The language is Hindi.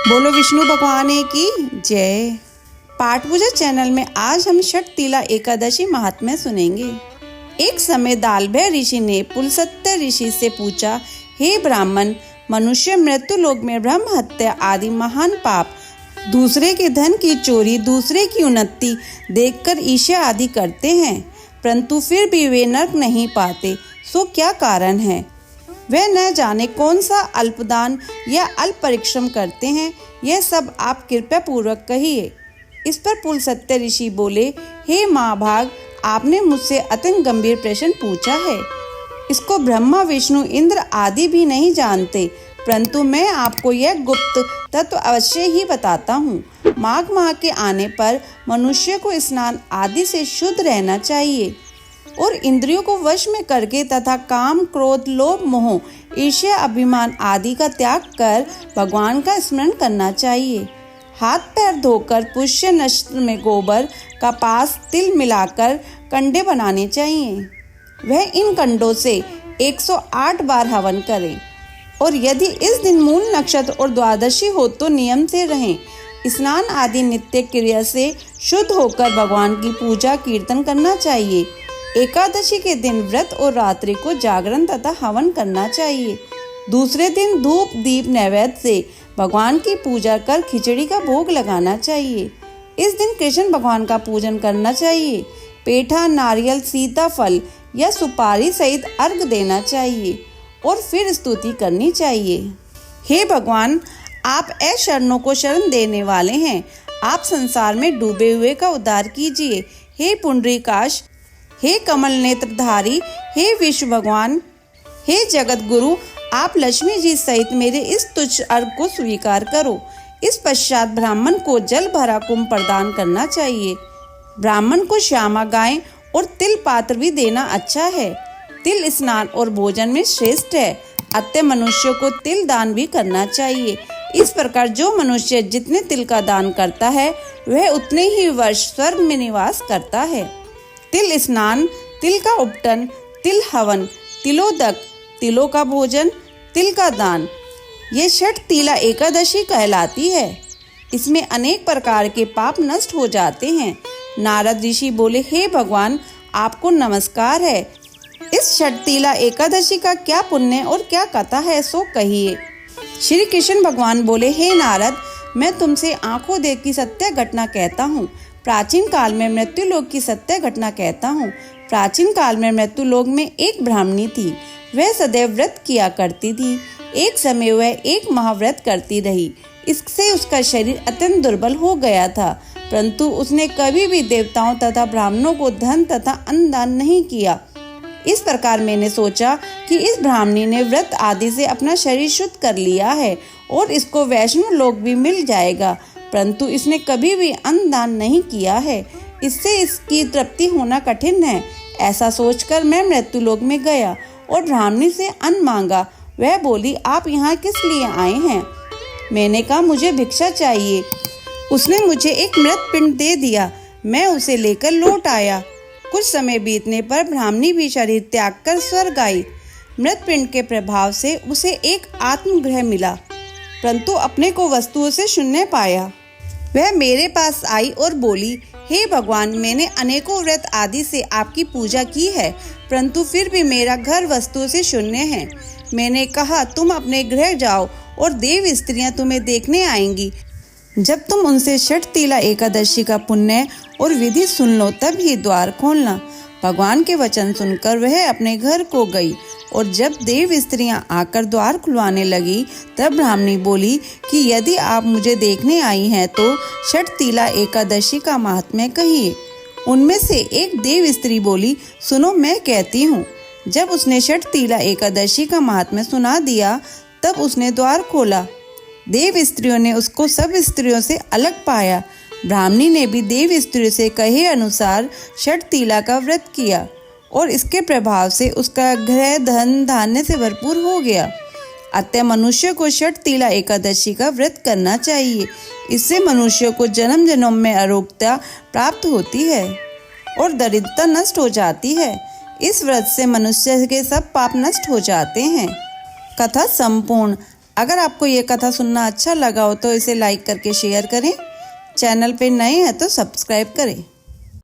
बोलो विष्णु भगवान की जय। पाठ पूजा चैनल में आज हम षठ तीला एकादशी महात्म्य सुनेंगे। एक समय दालभय ऋषि ने पुलस्त्य ऋषि से पूछा, हे ब्राह्मण, मनुष्य मृत्यु लोक में ब्रह्म हत्या आदि महान पाप, दूसरे के धन की चोरी, दूसरे की उन्नति देखकर ईर्ष्या आदि करते हैं, परंतु फिर भी वे नरक नहीं पाते, सो क्या कारण है? वह न जाने कौन सा अल्पदान या अल्प परिश्रम करते हैं, यह सब आप कृपया पूर्वक कहिए। इस पर पुलस्त्य ऋषि बोले, हे महाभाग, आपने मुझसे अत्यंत गंभीर प्रश्न पूछा है। इसको ब्रह्मा, विष्णु, इंद्र आदि भी नहीं जानते, परंतु मैं आपको यह गुप्त तत्व अवश्य ही बताता हूँ। माघ माह के आने पर मनुष्य को स्नान आदि से शुद्ध रहना चाहिए और इंद्रियों को वश में करके तथा काम, क्रोध, लोभ, मोह, ईर्ष्या, अभिमान आदि का त्याग कर भगवान का स्मरण करना चाहिए। हाथ पैर धोकर पुष्य नक्षत्र में गोबर, कपास, तिल मिलाकर कंडे बनाने चाहिए। वह इन कंडों से 108 बार हवन करें और यदि इस दिन मूल नक्षत्र और द्वादशी हो तो नियम से रहें। स्नान आदि नित्य क्रिया से शुद्ध होकर भगवान की पूजा कीर्तन करना चाहिए। एकादशी के दिन व्रत और रात्रि को जागरण तथा हवन करना चाहिए। दूसरे दिन धूप दीप नैवेद्य से भगवान की पूजा कर खिचड़ी का भोग लगाना चाहिए। इस दिन कृष्ण भगवान का पूजन करना चाहिए। पेठा, नारियल, सीताफल या सुपारी सहित अर्घ देना चाहिए और फिर स्तुति करनी चाहिए। हे भगवान, आप अशरणों को शरण देने वाले हैं, आप संसार में डूबे हुए का उद्धार कीजिए। हे पुंडरीकाक्ष, हे कमल नेत्रधारी, हे विष्णु भगवान, हे जगत गुरु, आप लक्ष्मी जी सहित मेरे इस तुच्छ अर्घ को स्वीकार करो। इस पश्चात ब्राह्मण को जल भरा कुंभ प्रदान करना चाहिए। ब्राह्मण को श्यामा गाय और तिल पात्र भी देना अच्छा है। तिल स्नान और भोजन में श्रेष्ठ है, अतः मनुष्य को तिल दान भी करना चाहिए। इस प्रकार जो मनुष्य जितने तिल का दान करता है वह उतने ही वर्ष स्वर्ग में निवास करता है। तिल स्नान, तिल का उपटन, तिल हवन, तिलोदक, तिलों का भोजन, तिल का दान, ये षठ तीला एकादशी कहलाती है। इसमें अनेक प्रकार के पाप नष्ट हो जाते हैं। नारद ऋषि बोले, हे भगवान, आपको नमस्कार है। इस षठ तीला एकादशी का क्या पुण्य और क्या कथा है, सो कहिए। श्री कृष्ण भगवान बोले, हे नारद, मैं तुमसे आंखों देख की सत्य घटना कहता हूँ। प्राचीन काल में मृत्यु लोक की सत्य घटना कहता हूँ। प्राचीन काल में मृत्यु लोक में एक ब्राह्मणी थी। वह सदैव व्रत किया करती थी। एक समय वह एक महाव्रत करती रही। इससे उसका शरीर अत्यंत दुर्बल हो गया था, परंतु उसने कभी भी देवताओं तथा ब्राह्मणों को धन तथा अन्न दान नहीं किया। इस प्रकार मैंने सोचा कि इस ब्राह्मणी ने व्रत आदि से अपना शरीर शुद्ध कर लिया है और इसको वैष्णव लोक भी मिल जाएगा, परंतु इसने कभी भी अन्न दान नहीं किया है। इससे इसकी तृप्ति होना कठिन है। ऐसा सोचकर मैं मृत्यु लोक में गया और ब्राह्मणी से अन्न मांगा। वह बोली, आप यहाँ किस लिए आए हैं? मैंने कहा, मुझे भिक्षा चाहिए। उसने मुझे एक मृत पिंड दे दिया। मैं उसे लेकर लौट आया। कुछ समय बीतने पर ब्राह्मणी भी शरीर त्याग कर स्वर्ग आई। मृत पिंड के प्रभाव से उसे एक आत्मगृह मिला, परंतु अपने को वस्तुओं से शून्य पाया। वह मेरे पास आई और बोली, हे भगवान, मैंने अनेकों व्रत आदि से आपकी पूजा की है, परंतु फिर भी मेरा घर वस्तुओं से शून्य है। मैंने कहा, तुम अपने गृह जाओ और देव स्त्रियां तुम्हें देखने आएंगी। जब तुम उनसे षठ तीला एकादशी का पुण्य और विधि सुन लो तब ही द्वार खोलना। भगवान के वचन सुनकर वह अपने घर को गई और जब देव स्त्रियां आकर द्वार खुलवाने लगी तब ब्राह्मणी बोली कि यदि आप मुझे देखने आई हैं तो षठ तीला एकादशी का महात्म्य कहिए। उनमें से एक देव स्त्री बोली, सुनो, मैं कहती हूँ। जब उसने षठ तीला एकादशी का महात्म्य सुना दिया तब उसने द्वार खोला। देव स्त्रियों ने उसको सब स्त्रियों से अलग पाया। ब्राह्मणी ने भी देव स्त्रियों से कहे अनुसार षठ तीला का व्रत किया और इसके प्रभाव से उसका गृह धन धान्य से भरपूर हो गया। अतः मनुष्य को षठ तीला एकादशी का व्रत करना चाहिए। इससे मनुष्य को जन्म जन्म में आरोग्यता प्राप्त होती है और दरिद्रता नष्ट हो जाती है। इस व्रत से मनुष्य के सब पाप नष्ट हो जाते हैं। कथा संपूर्ण। अगर आपको ये कथा सुनना अच्छा लगा हो तो इसे लाइक करके शेयर करें। चैनल पे नए हैं तो सब्सक्राइब करें।